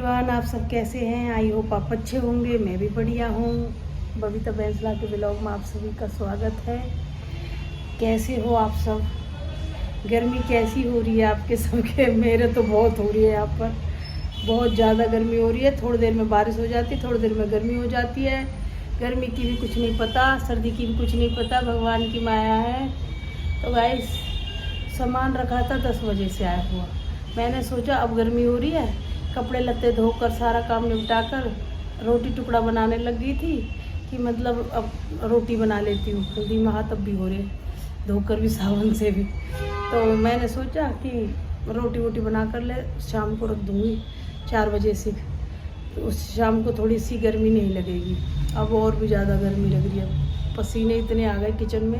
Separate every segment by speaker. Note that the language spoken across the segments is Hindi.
Speaker 1: एवरीवन, आप सब कैसे हैं? आई होप आप अच्छे होंगे। मैं भी बढ़िया हूँ। बबीता बैंसला के ब्लॉग में आप सभी का स्वागत है। कैसे हो आप सब? गर्मी कैसी हो रही है आपके सबके? मेरे तो बहुत हो रही है यहाँ पर, बहुत ज़्यादा गर्मी हो रही है। थोड़ी देर में बारिश हो जाती है, थोड़ी देर में गर्मी हो जाती है। गर्मी की भी कुछ नहीं पता, सर्दी की भी कुछ नहीं पता, भगवान की माया है। तो गाइस, सामान रखा था 10 बजे से आया हुआ। मैंने सोचा अब गर्मी हो रही है, कपड़े लत्ते धोकर सारा काम निपटाकर रोटी टुकड़ा बनाने लग गई थी कि मतलब अब रोटी बना लेती हूँ। हल्दी में हाथ अब भी हो रहे हैं, धोकर भी साबुन से भी। तो मैंने सोचा कि रोटी वोटी बना कर ले, शाम को रख दूँगी 4 बजे से, तो उस शाम को थोड़ी सी गर्मी नहीं लगेगी। अब और भी ज़्यादा गर्मी लग रही है, पसीने इतने आ गए किचन में,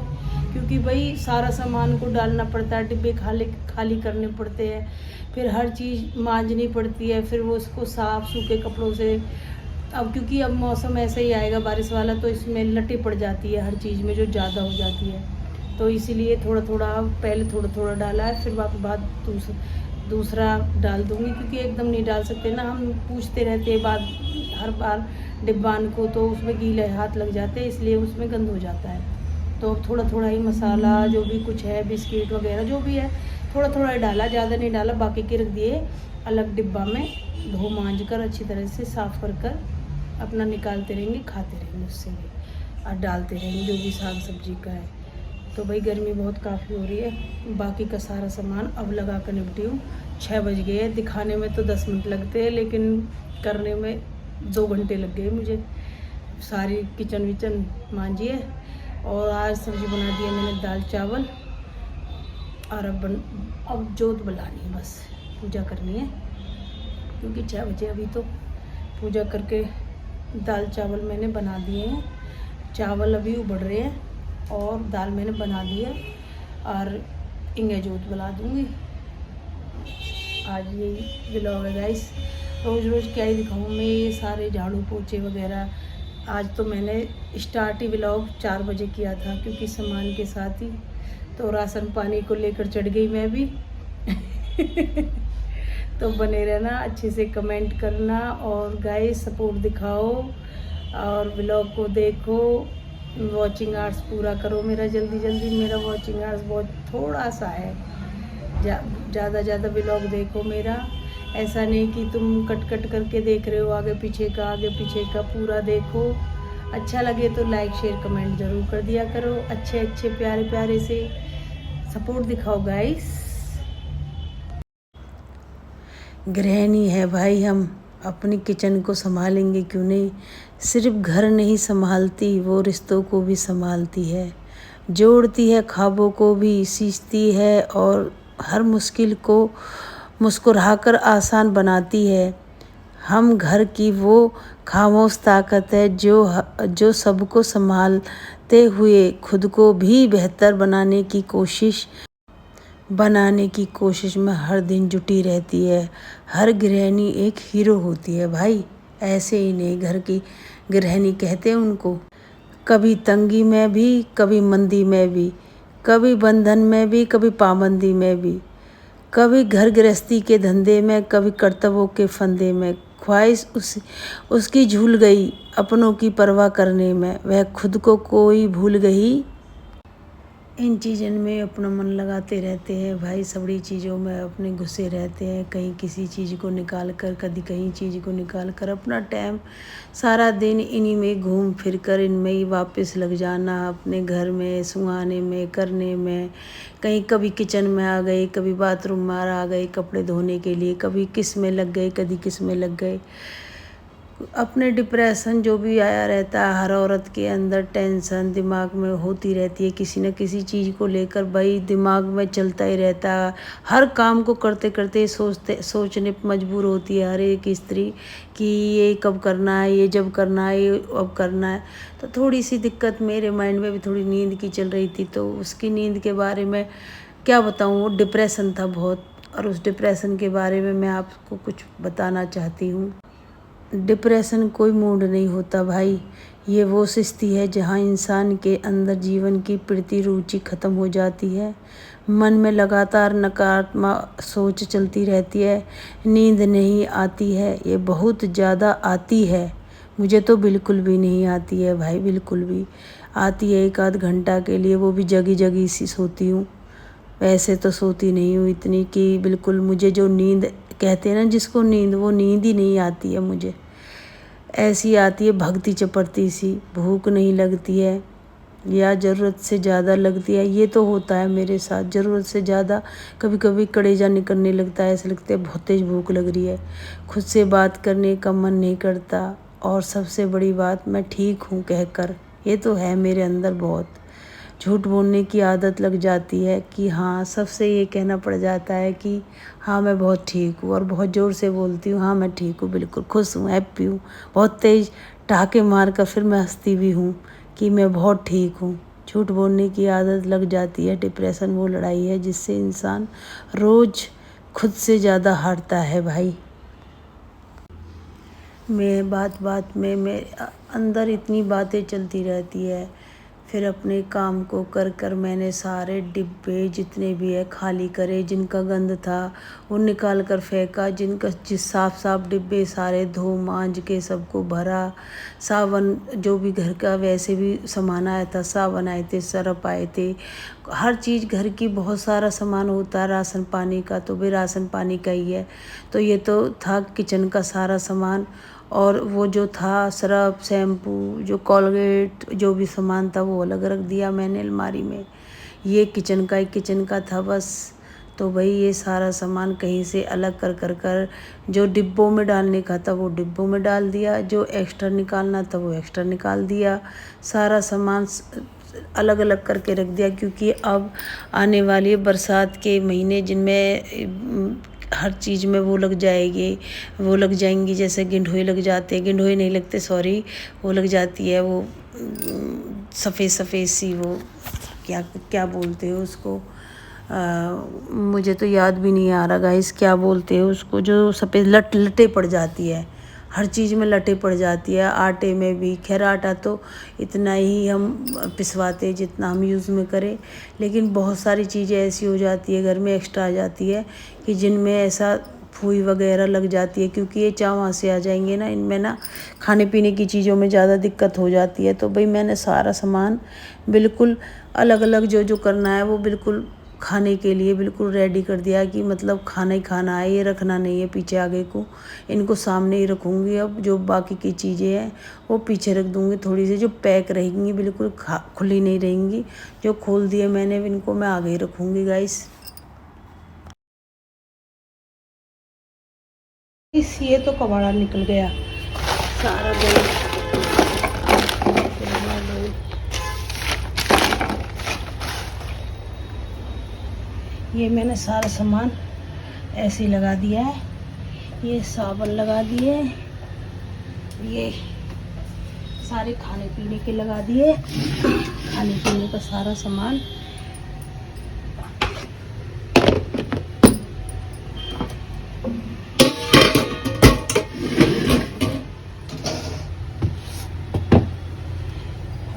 Speaker 1: क्योंकि भाई सारा सामान को डालना पड़ता है, डिब्बे खाली करने पड़ते हैं, फिर हर चीज़ मांजनी पड़ती है, फिर वो उसको साफ़ सूखे कपड़ों से। अब क्योंकि अब मौसम ऐसे ही आएगा बारिश वाला, तो इसमें लटी पड़ जाती है हर चीज़ में, जो ज़्यादा हो जाती है। तो इसीलिए थोड़ा थोड़ा, पहले थोड़ा थोड़ा डाला है, फिर बाद दूसरा डाल दूँगी, क्योंकि एकदम नहीं डाल सकते ना। हम पूछते रहते हैं हर बार डिब्बान को, तो उसमें गीले हाथ लग जाते हैं, इसलिए उसमें गंद हो जाता है। तो थोड़ा थोड़ा ही मसाला जो भी कुछ है, बिस्किट वगैरह जो भी है, थोड़ा थोड़ा ही डाला, ज़्यादा नहीं डाला। बाकी के रख दिए अलग डिब्बा में, धो मांज कर अच्छी तरह से साफ़ कर अपना निकालते रहेंगे, खाते रहेंगे उससे भी, और डालते रहेंगे जो भी साग सब्जी का है। तो भाई गर्मी बहुत काफ़ी हो रही है। बाकी का सारा सामान अब लगा कर निपटी हूँ। 6 बज गए हैं। दिखाने में तो 10 मिनट लगते हैं, लेकिन करने में 2 घंटे लग गए मुझे। सारी किचन विचन मांजी है, और आज सब्ज़ी बना दी है मैंने, दाल चावल। और अब जोत बुलानी है, बस पूजा करनी है, क्योंकि 6 बजे अभी तो पूजा करके दाल चावल मैंने बना दिए हैं। चावल अभी उबल रहे हैं और दाल मैंने बना दी है, और इंगे जोत बुला दूँगी। आज यही व्लॉग है गाइस। रोज़ रोज़ क्या ही दिखाऊँ मैं, ये सारे झाड़ू पोछे वगैरह। आज तो मैंने स्टार्ट ही व्लॉग 4 बजे किया था, क्योंकि सामान के साथ ही तो राशन पानी को लेकर चढ़ गई मैं भी। तो बने रहना, अच्छे से कमेंट करना, और गाइस सपोर्ट दिखाओ, और व्लॉग को देखो। वॉचिंग आवर्स पूरा करो मेरा जल्दी जल्दी। मेरा वॉचिंग आवर्स बहुत थोड़ा सा है, ज़्यादा व्लॉग देखो मेरा। ऐसा नहीं कि तुम कट करके देख रहे हो, आगे पीछे का पूरा देखो। अच्छा लगे तो लाइक शेयर कमेंट ज़रूर कर दिया करो। अच्छे प्यारे से सपोर्ट दिखाओ गाइस। गृहिणी है भाई, हम अपनी किचन को संभालेंगे क्यों नहीं। सिर्फ घर नहीं संभालती, वो रिश्तों को भी संभालती है, जोड़ती है ख्वाबों को भी, सींचती है, और हर मुश्किल को मुस्कुराकर आसान बनाती है। हम घर की वो खामोश ताकत है जो सबको संभालते हुए खुद को भी बेहतर बनाने की कोशिश में हर दिन जुटी रहती है। हर गृहिणी एक हीरो होती है भाई, ऐसे ही नहीं, घर की गृहिणी कहते हैं उनको। कभी तंगी में भी, कभी मंदी में भी, कभी बंधन में भी, कभी पाबंदी में भी, कभी घर गृहस्थी के धंधे में, कभी कर्तव्यों के फंदे में। ख्वाहिश उसकी झूल गई अपनों की परवाह करने में, वह खुद को कोई भूल गई। इन चीज़ों में अपना मन लगाते रहते हैं भाई, सभी चीज़ों में अपने घुसे रहते हैं। कहीं किसी चीज़ को निकाल कर, कभी कहीं चीज़ को निकाल कर, अपना टाइम सारा दिन इन्हीं में घूम फिर कर इनमें ही वापस लग जाना, अपने घर में सुहाने में करने में। कहीं कभी किचन में आ गए, कभी बाथरूम में आ गए कपड़े धोने के लिए, कभी किस में लग गए, कभी किस में लग गए। अपने डिप्रेशन जो भी आया रहता है, हर औरत के अंदर टेंशन दिमाग में होती रहती है, किसी न किसी चीज़ को लेकर भाई दिमाग में चलता ही रहता है। हर काम को करते करते सोचने पर मजबूर होती है हर एक स्त्री कि ये कब करना है, ये जब करना है, ये अब करना है। तो थोड़ी सी दिक्कत मेरे माइंड में भी थोड़ी नींद की चल रही थी, तो उसकी नींद के बारे में क्या बताऊँ, वो डिप्रेशन था बहुत, और उस डिप्रेशन के बारे में मैं आपको कुछ बताना चाहती हूँ। डिप्रेशन कोई मूड नहीं होता भाई, ये वो स्थिति है जहाँ इंसान के अंदर जीवन की प्रति रुचि खत्म हो जाती है। मन में लगातार नकारात्मक सोच चलती रहती है, नींद नहीं आती है, ये बहुत ज़्यादा आती है। मुझे तो बिल्कुल भी नहीं आती है भाई, बिल्कुल भी। आती है 1 आध घंटा के लिए, वो भी जगी जगी सी सोती हूँ। वैसे तो सोती नहीं हूँ इतनी कि बिल्कुल मुझे जो नींद कहते हैं ना जिसको नींद, वो नींद ही नहीं आती है मुझे। ऐसी आती है भगती चपड़ती सी, भूख नहीं लगती है या ज़रूरत से ज़्यादा लगती है। ये तो होता है मेरे साथ, ज़रूरत से ज़्यादा कभी कभी कलेजा निकलने लगता है, ऐसे लगता है बहुत तेज भूख लग रही है। खुद से बात करने का मन नहीं करता, और सबसे बड़ी बात मैं ठीक हूँ कहकर, ये तो है मेरे अंदर बहुत। झूठ बोलने की आदत लग जाती है कि हाँ, सबसे ये कहना पड़ जाता है कि हाँ मैं बहुत ठीक हूँ, और बहुत ज़ोर से बोलती हूँ हाँ मैं ठीक हूँ, बिल्कुल खुश हूँ, हैप्पी हूँ। बहुत तेज़ ठहाके मार कर फिर मैं हंसती भी हूँ कि मैं बहुत ठीक हूँ। झूठ बोलने की आदत लग जाती है। डिप्रेशन वो लड़ाई है जिससे इंसान रोज़ खुद से ज़्यादा हारता है भाई। मैं बात बात में मेरे अंदर इतनी बातें चलती रहती है। फिर अपने काम को कर कर मैंने सारे डिब्बे जितने भी है खाली करे, जिनका गंद था वो निकाल कर फेंका, जिनका जिस साफ साफ डिब्बे सारे धो मांज के सबको भरा। साबुन जो भी घर का वैसे भी सामान आया था, साबुन आए थे, सर्फ आए थे, हर चीज़ घर की बहुत सारा सामान होता है। राशन पानी का तो भी राशन पानी का ही है, तो ये तो था किचन का सारा सामान। और वो जो था सर्फ, शैम्पू, जो कोलगेट, जो भी सामान था वो अलग रख दिया मैंने अलमारी में। ये किचन का था बस। तो भाई ये सारा सामान कहीं से अलग कर कर कर जो डिब्बों में डालने का था वो डिब्बों में डाल दिया, जो एक्स्ट्रा निकालना था वो एक्स्ट्रा निकाल दिया। सारा सामान अलग अलग करके रख दिया, क्योंकि अब आने वाली बरसात के महीने जिनमें हर चीज़ में वो लग जाएंगी, जैसे गिंढोई लग जाते हैं, गिंढोई नहीं लगते सॉरी, वो लग जाती है वो सफ़ेद सफ़ेद सी, वो क्या क्या बोलते हो उसको, मुझे तो याद भी नहीं आ रहा गाइस क्या बोलते हो उसको, जो सफ़ेद लटे पड़ जाती है, हर चीज़ में लटे पड़ जाती है, आटे में भी। खैर आटा तो इतना ही हम पिसवाते जितना हम यूज़ में करें, लेकिन बहुत सारी चीज़ें ऐसी हो जाती है घर में, एक्स्ट्रा आ जाती है कि जिनमें ऐसा फूई वगैरह लग जाती है, क्योंकि ये चावल से आ जाएंगे ना, इनमें ना खाने पीने की चीज़ों में ज़्यादा दिक्कत हो जाती है। तो भाई मैंने सारा सामान बिल्कुल अलग अलग जो जो करना है वो बिल्कुल खाने के लिए बिल्कुल रेडी कर दिया, कि मतलब खाना ही खाना है, ये रखना नहीं है पीछे आगे को, इनको सामने ही रखूँगी। अब जो बाकी की चीज़ें हैं वो पीछे रख दूँगी, थोड़ी सी जो पैक रहेंगी बिल्कुल खुली नहीं रहेंगी, जो खोल दिए मैंने इनको मैं आगे ही रखूँगी गाइस। ये तो कबाड़ा निकल गया सारा ये मैंने सारा सामान ऐसे ही लगा दिया है। ये साबुन लगा दिए, ये सारे खाने पीने के लगा दिए, खाने पीने का सारा सामान।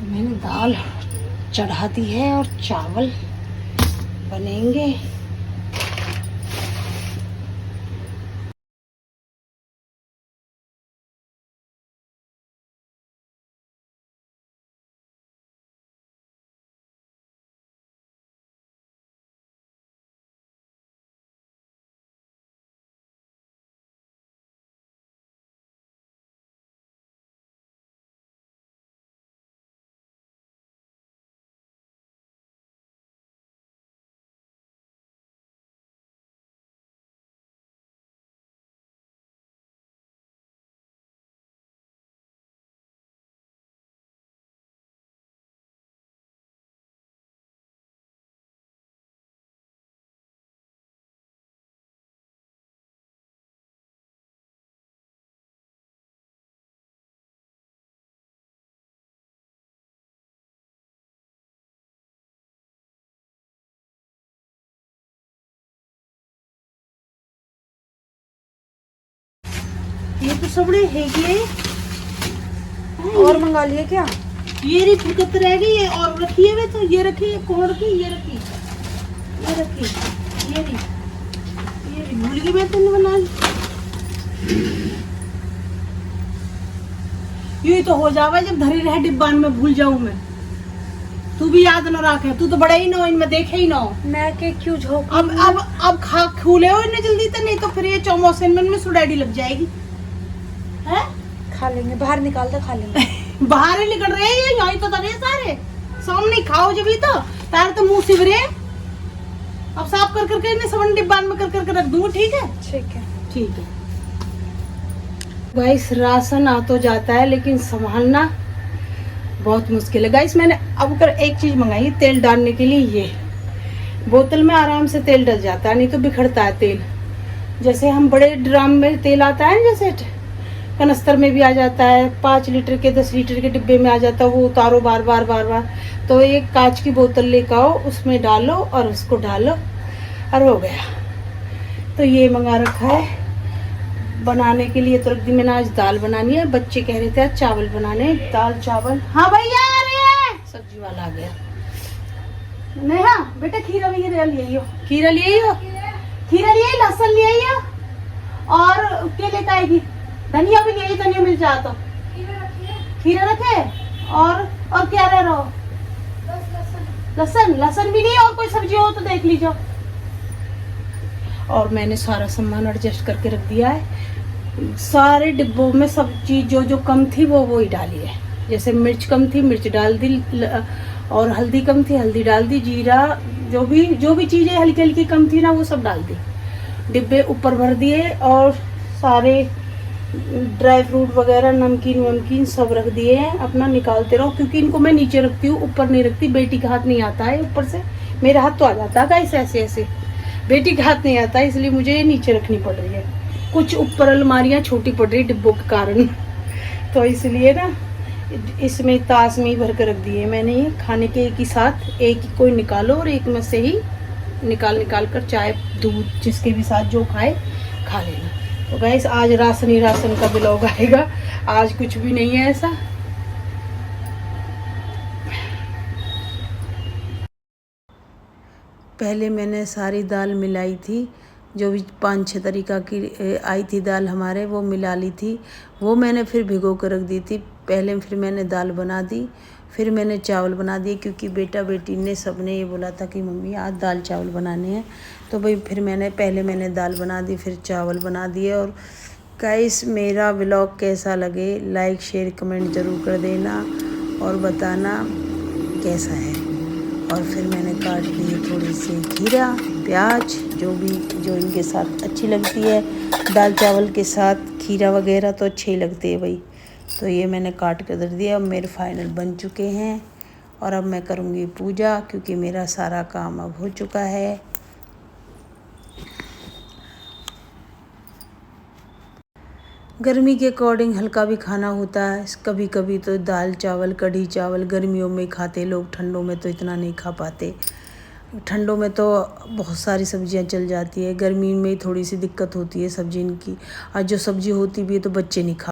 Speaker 1: मैंने दाल चढ़ा दी है और चावल बनेंगे। ये तो सबड़े है ये,
Speaker 2: और मंगा लिए क्या?
Speaker 1: ये रही फुर्कत रह गई है और रखी है वे, तो ये रखी है, कौन रखी, ये रखी ये रखी, ये रही, भूल गई मैं तेने बना ली। यूं तो हो जावा जब धरी रहे डिब्बान में भूल जाऊं मैं। तू भी याद न रखे, तू तो बड़ा ही ना इनमें देखे ही ना।
Speaker 2: मैं के क्यों झोंक।
Speaker 1: अब खा खूले हो इन्हें जल्दी तो, नहीं तो फिर ये चौमोसन में सुडाडी लग जाएगी है।
Speaker 2: खा लेंगे, बाहर निकाल दो खा लेंगे।
Speaker 1: बाहर ही निकल रहे हैं यही तो तबे सारे सामने खाओ जब ही तो तार तो मुंह सिवरे। अब साफ कर करके इन्हें सबन डिब्बान में कर करके रख दूंगा। ठीक है
Speaker 2: ठीक है
Speaker 1: ठीक है। गाइस राशन आ तो जाता है लेकिन संभालना बहुत मुश्किल है। गाइस मैंने अब कर एक चीज मंगाई तेल डालने के लिए। ये बोतल में आराम से तेल डल जाता है, नहीं तो बिखरता है तेल। जैसे हम बड़े ड्राम में तेल आता है, जैसे कनस्तर में भी आ जाता है, 5 लीटर के 10 लीटर के डिब्बे में आ जाता है, वो उतारो बार बार बार बार। तो एक कांच की बोतल लेकर आओ, उसमें डालो और उसको डालो और हो गया। तो ये मंगा रखा है बनाने के लिए। तो रख दी मैंने। आज दाल बनानी है। बच्चे कह रहे थे आज चावल बनाने, दाल चावल। हाँ भैया आ रहे हैं, सब्जी वाला आ गया। नेहा बेटा खीरा भी ले आइयो, खीरा ले आइयो, खीरा ले आई, लहसुन ले आइयो और क्या लेकर आएगी, धनिया भी ले आई, धनिया मिल जाए तो। खीरा रखे और क्या रह रहा हो? लहसुन, लहसुन भी नहीं, और कोई सब्जी हो तो देख लीजिए। और मैंने सारा सामान एडजस्ट करके रख दिया है। सारे डिब्बों में सब चीज जो जो कम थी वो ही डाली है। जैसे मिर्च कम थी मिर्च डाल दी, और हल्दी कम थी हल्दी डाल दी, जीरा जो भी चीजें हल्की हल्की कम थी ना वो सब डाल दी। डिब्बे ऊपर भर दिए और सारे ड्राई फ्रूट वगैरह नमकीन वमकीन सब रख दिए हैं। अपना निकालते रहो, क्योंकि इनको मैं नीचे रखती हूँ, ऊपर नहीं रखती। बेटी का हाथ नहीं आता है ऊपर से, मेरा हाथ तो आ जाता है ऐसे ऐसे, बेटी का हाथ नहीं आता है, इसलिए मुझे ये नीचे रखनी पड़ रही है। कुछ ऊपर अलमारियाँ छोटी पड़ रही डिब्बों के कारण, तो इसलिए ना इसमें ताश में ही भर कर रख दिए मैंने। ये खाने के एक ही साथ एक ही कोई निकालो और एक में से ही निकाल कर चाय दूध जिसके भी साथ जो खाए खा लेना। तो गाइस आज राशन ही राशन का ब्लॉग आएगा, आज कुछ भी नहीं है ऐसा। पहले मैंने सारी दाल मिलाई थी, जो भी 5-6 तरीका की आई थी दाल हमारे, वो मिला ली थी। वो मैंने फिर भिगो कर रख दी थी पहले। फिर मैंने दाल बना दी, फिर मैंने चावल बना दिए, क्योंकि बेटा बेटी ने सबने ये बोला था कि मम्मी आज दाल चावल बनाने हैं। तो भाई फिर पहले मैंने दाल बना दी, फिर चावल बना दिए। और गाइस मेरा व्लॉग कैसा लगे लाइक शेयर कमेंट ज़रूर कर देना और बताना कैसा है। और फिर मैंने काट ली थोड़ी सी खीरा प्याज, जो इनके साथ अच्छी लगती है। दाल चावल के साथ खीरा वगैरह तो अच्छे ही लगते हैं भाई। तो ये मैंने काट कर दे दिया। अब मेरे फाइनल बन चुके हैं और अब मैं करूँगी पूजा, क्योंकि मेरा सारा काम अब हो चुका है। गर्मी के अकॉर्डिंग हल्का भी खाना होता है। कभी कभी तो दाल चावल कढ़ी चावल गर्मियों में खाते लोग, ठंडों में तो इतना नहीं खा पाते। ठंडों में तो बहुत सारी सब्जियां चल जाती है, गर्मी में थोड़ी सी दिक्कत होती है सब्जी की। और जो सब्जी होती भी है तो बच्चे नहीं खा